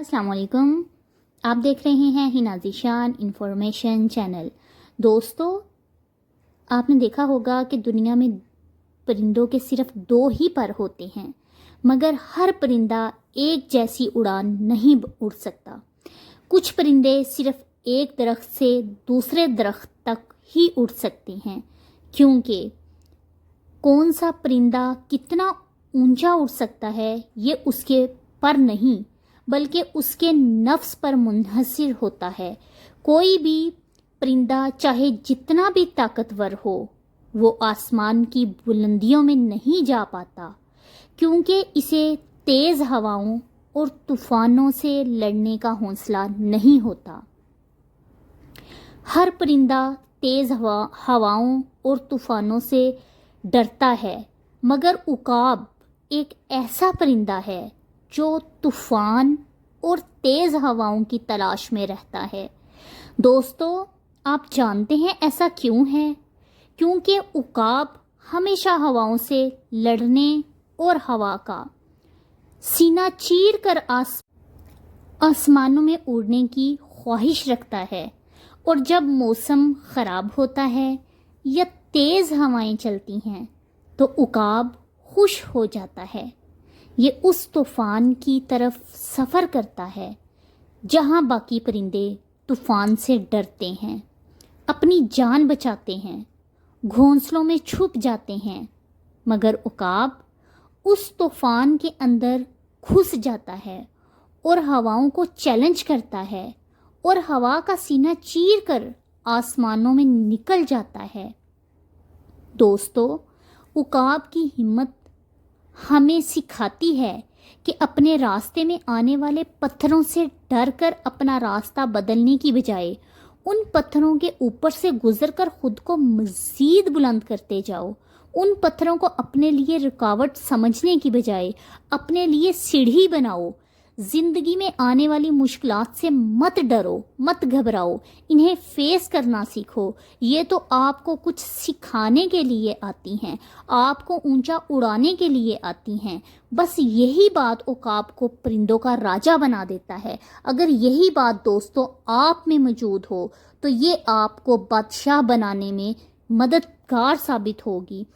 अस्सलाम वालेकुम। आप देख रहे हैं हिना ज़ीशान इंफॉर्मेशन चैनल। दोस्तों, आपने देखा होगा कि दुनिया में परिंदों के सिर्फ 2 ही पर होते हैं, मगर हर परिंदा एक जैसी उड़ान नहीं उड़ सकता। कुछ परिंदे सिर्फ एक दरख्त से दूसरे दरख्त तक ही उड़ सकते हैं, क्योंकि कौन सा परिंदा कितना ऊंचा उड़ सकता है ये उसके पर नहीं बल्कि उसके नफ्स पर मुनहसर होता है। कोई भी परिंदा चाहे जितना भी ताकतवर हो, वो आसमान की बुलंदियों में नहीं जा पाता, क्योंकि इसे तेज़ हवाओं और तूफ़ानों से लड़ने का हौसला नहीं होता। हर परिंदा तेज़ हवाओं और तूफ़ानों से डरता है, मगर उकाब एक ऐसा परिंदा है जो तूफ़ान और तेज़ हवाओं की तलाश में रहता है। दोस्तों, आप जानते हैं ऐसा क्यों है? क्योंकि उकाब हमेशा हवाओं से लड़ने और हवा का सीना चीर कर आसमानों में उड़ने की ख्वाहिश रखता है, और जब मौसम ख़राब होता है या तेज़ हवाएं चलती हैं तो उकाब खुश हो जाता है। ये उस तूफ़ान की तरफ सफ़र करता है जहाँ बाकी परिंदे तूफ़ान से डरते हैं, अपनी जान बचाते हैं, घोंसलों में छुप जाते हैं, मगर उकाब उस तूफ़ान के अंदर घुस जाता है और हवाओं को चैलेंज करता है और हवा का सीना चीर कर आसमानों में निकल जाता है। दोस्तों, उकाब की हिम्मत हमें सिखाती है कि अपने रास्ते में आने वाले पत्थरों से डरकर अपना रास्ता बदलने की बजाय उन पत्थरों के ऊपर से गुजरकर खुद को मज़ीद बुलंद करते जाओ। उन पत्थरों को अपने लिए रुकावट समझने की बजाय अपने लिए सीढ़ी बनाओ। ज़िंदगी में आने वाली मुश्किलात से मत डरो, मत घबराओ, इन्हें फेस करना सीखो। ये तो आपको कुछ सिखाने के लिए आती हैं, आपको ऊंचा उड़ाने के लिए आती हैं। बस यही बात उकाब को परिंदों का राजा बना देता है। अगर यही बात दोस्तों आप में मौजूद हो तो ये आपको बादशाह बनाने में मददगार साबित होगी।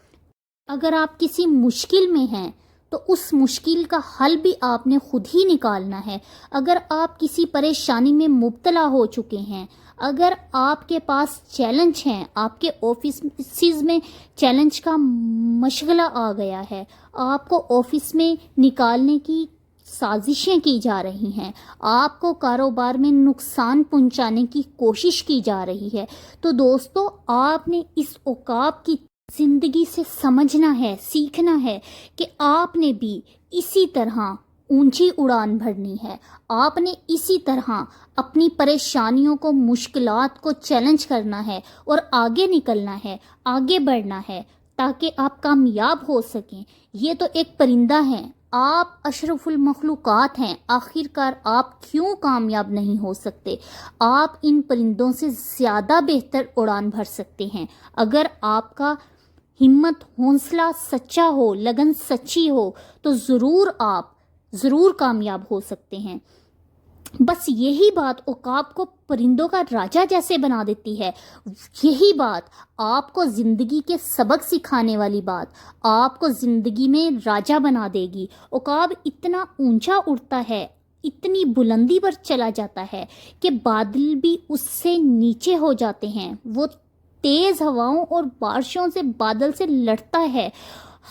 अगर आप किसी मुश्किल में हैं तो उस मुश्किल का हल भी आपने खुद ही निकालना है। अगर आप किसी परेशानी में मुब्तला हो चुके हैं, अगर आपके पास चैलेंज हैं, आपके ऑफिस में चैलेंज का मशगला आ गया है, आपको ऑफिस में निकालने की साजिशें की जा रही हैं, आपको कारोबार में नुकसान पहुंचाने की कोशिश की जा रही है, तो दोस्तों आपने इस औकाब की ज़िंदगी से समझना है, सीखना है कि आपने भी इसी तरह ऊंची उड़ान भरनी है। आपने इसी तरह अपनी परेशानियों को, मुश्किलात को चैलेंज करना है और आगे निकलना है, आगे बढ़ना है, ताकि आप कामयाब हो सकें। ये तो एक परिंदा है, आप अशरफुल मखलूक़ात हैं, आखिरकार आप क्यों कामयाब नहीं हो सकते? आप इन परिंदों से ज़्यादा बेहतर उड़ान भर सकते हैं। अगर आपका हिम्मत, हौसला सच्चा हो, लगन सच्ची हो, तो आप ज़रूर कामयाब हो सकते हैं। बस यही बात उकाब को परिंदों का राजा जैसे बना देती है। यही बात आपको ज़िंदगी के सबक सिखाने वाली बात आपको ज़िंदगी में राजा बना देगी। उकाब इतना ऊंचा उड़ता है, इतनी बुलंदी पर चला जाता है कि बादल भी उससे नीचे हो जाते हैं। वो तेज़ हवाओं और बारिशों से, बादल से लड़ता है,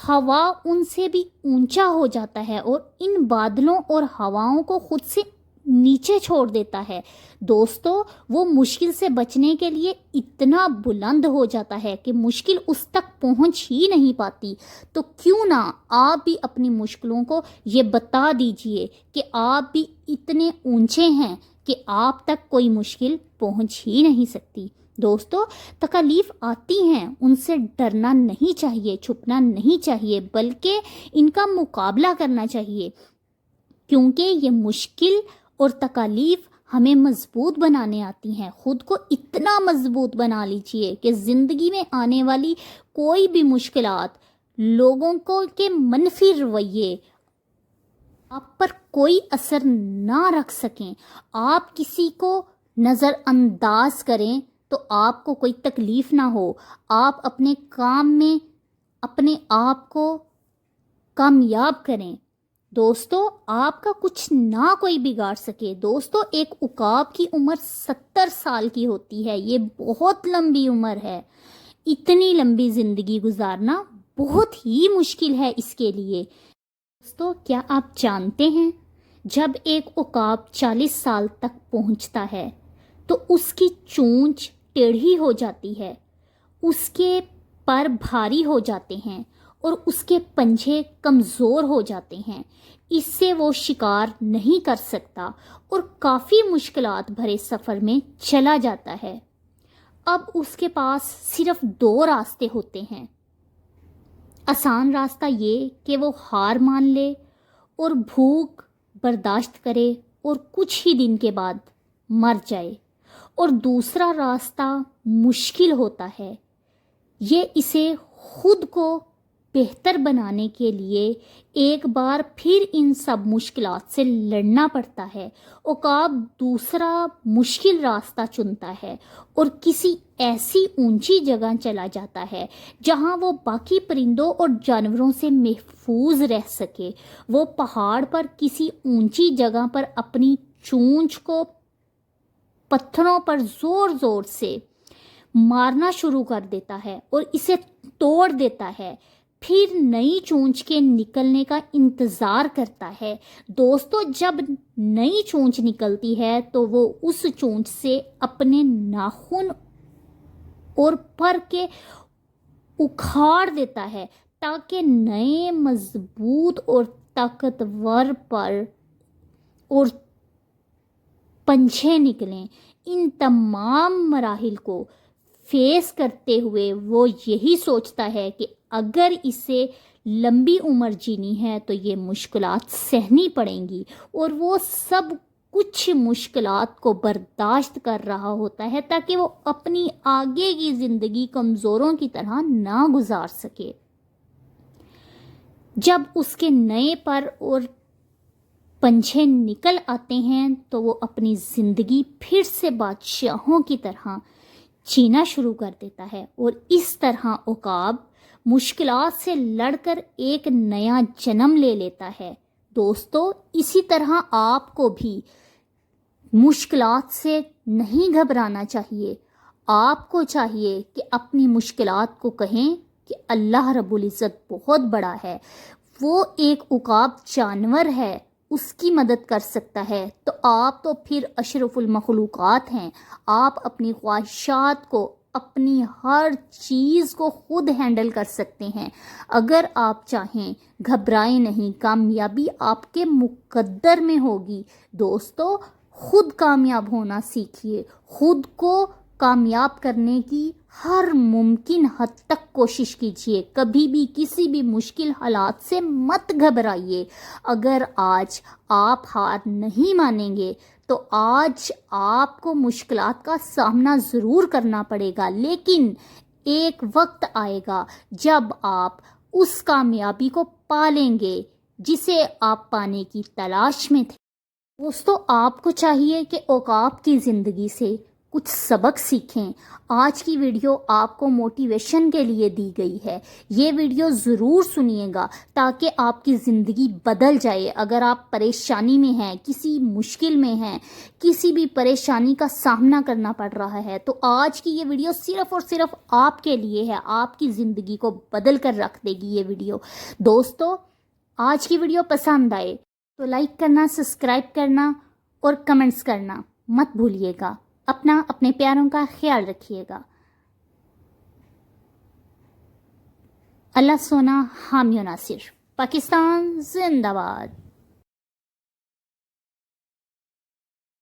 हवा उनसे भी ऊंचा हो जाता है और इन बादलों और हवाओं को खुद से नीचे छोड़ देता है। दोस्तों, वो मुश्किल से बचने के लिए इतना बुलंद हो जाता है कि मुश्किल उस तक पहुंच ही नहीं पाती। तो क्यों ना आप भी अपनी मुश्किलों को ये बता दीजिए कि आप भी इतने ऊंचे हैं कि आप तक कोई मुश्किल पहुंच ही नहीं सकती। दोस्तों, तकलीफ़ आती हैं, उनसे डरना नहीं चाहिए, छुपना नहीं चाहिए, बल्कि इनका मुकाबला करना चाहिए, क्योंकि ये मुश्किल और तकलीफ़ हमें मज़बूत बनाने आती हैं। ख़ुद को इतना मज़बूत बना लीजिए कि ज़िंदगी में आने वाली कोई भी मुश्किलात, लोगों को के मनफी रवैये आप पर کوئی اثر نہ رکھ سکیں، آپ کسی کو نظر انداز کریں تو آپ کو کوئی تکلیف نہ ہو، آپ اپنے کام میں اپنے آپ کو کامیاب کریں۔ دوستو آپ کا کچھ نہ کوئی بگاڑ سکے۔ دوستو ایک عقاب کی عمر 70 سال کی ہوتی ہے، یہ بہت لمبی عمر ہے۔ اتنی لمبی زندگی گزارنا بہت ہی مشکل ہے اس کے لیے۔ دوستو کیا آپ جانتے ہیں جب ایک عقاب 40 سال تک پہنچتا ہے تو اس کی چونچ ٹیڑھی ہو جاتی ہے، اس کے پر بھاری ہو جاتے ہیں اور اس کے پنجے کمزور ہو جاتے ہیں، اس سے وہ شکار نہیں کر سکتا اور کافی مشکلات بھرے سفر میں چلا جاتا ہے۔ اب اس کے پاس صرف 2 راستے ہوتے ہیں۔ آسان راستہ یہ کہ وہ ہار مان لے اور بھوک برداشت کرے اور کچھ ہی دن کے بعد مر جائے، اور دوسرا راستہ مشکل ہوتا ہے، یہ اسے خود کو بہتر بنانے کے لیے ایک بار پھر ان سب مشکلات سے لڑنا پڑتا ہے۔ عقاب دوسرا مشکل راستہ چنتا ہے اور کسی ایسی اونچی جگہ چلا جاتا ہے جہاں وہ باقی پرندوں اور جانوروں سے محفوظ رہ سکے۔ وہ پہاڑ پر کسی اونچی جگہ پر اپنی چونچ کو پتھروں پر زور زور سے مارنا شروع کر دیتا ہے اور اسے توڑ دیتا ہے، پھر نئی چونچ کے نکلنے کا انتظار کرتا ہے۔ دوستو جب نئی چونچ نکلتی ہے تو وہ اس چونچ سے اپنے ناخن اور پر کے اکھاڑ دیتا ہے تاکہ نئے مضبوط اور طاقتور پر اور پنجے نکلیں۔ ان تمام مراحل کو فیس کرتے ہوئے وہ یہی سوچتا ہے کہ اگر اسے لمبی عمر جینی ہے تو یہ مشکلات سہنی پڑیں گی، اور وہ سب کچھ مشکلات کو برداشت کر رہا ہوتا ہے تاکہ وہ اپنی آگے کی زندگی کمزوروں کی طرح نہ گزار سکے۔ جب اس کے نئے پر اور پنجے نکل آتے ہیں تو وہ اپنی زندگی پھر سے بادشاہوں کی طرح جینا شروع کر دیتا ہے، اور اس طرح عقاب مشکلات سے لڑ کر ایک نیا جنم لے لیتا ہے۔ دوستو اسی طرح آپ کو بھی مشکلات سے نہیں گھبرانا چاہیے۔ آپ کو چاہیے کہ اپنی مشکلات کو کہیں کہ اللہ رب العزت بہت بڑا ہے، وہ ایک عقاب جانور ہے، اس کی مدد کر سکتا ہے، تو آپ تو پھر اشرف المخلوقات ہیں۔ آپ اپنی خواہشات کو، اپنی ہر چیز کو خود ہینڈل کر سکتے ہیں اگر آپ چاہیں۔ گھبرائیں نہیں، کامیابی آپ کے مقدر میں ہوگی۔ دوستو خود کامیاب ہونا سیکھیے، خود کو کامیاب کرنے کی ہر ممکن حد تک کوشش کیجیے، کبھی بھی کسی بھی مشکل حالات سے مت گھبرائیے۔ اگر آج آپ ہار نہیں مانیں گے تو آج آپ کو مشکلات کا سامنا ضرور کرنا پڑے گا، لیکن ایک وقت آئے گا جب آپ اس کامیابی کو پا لیں گے جسے آپ پانے کی تلاش میں تھے۔ دوستو آپ کو چاہیے کہ عقاب کی زندگی سے کچھ سبق سیکھیں۔ آج کی ویڈیو آپ کو موٹیویشن کے لیے دی گئی ہے، یہ ویڈیو ضرور سنیے گا تاکہ آپ کی زندگی بدل جائے۔ اگر آپ پریشانی میں ہیں، کسی مشکل میں ہیں، کسی بھی پریشانی کا سامنا کرنا پڑ رہا ہے، تو آج کی یہ ویڈیو صرف اور صرف آپ کے لیے ہے، آپ کی زندگی کو بدل کر رکھ دے گی یہ ویڈیو۔ دوستو آج کی ویڈیو پسند آئے تو لائک کرنا، سبسکرائب کرنا اور کمنٹس کرنا مت بھولیے گا۔ اپنے پیاروں کا خیال رکھیے گا۔ اللہ سونا حامی و ناصر۔ پاکستان زندہ باد۔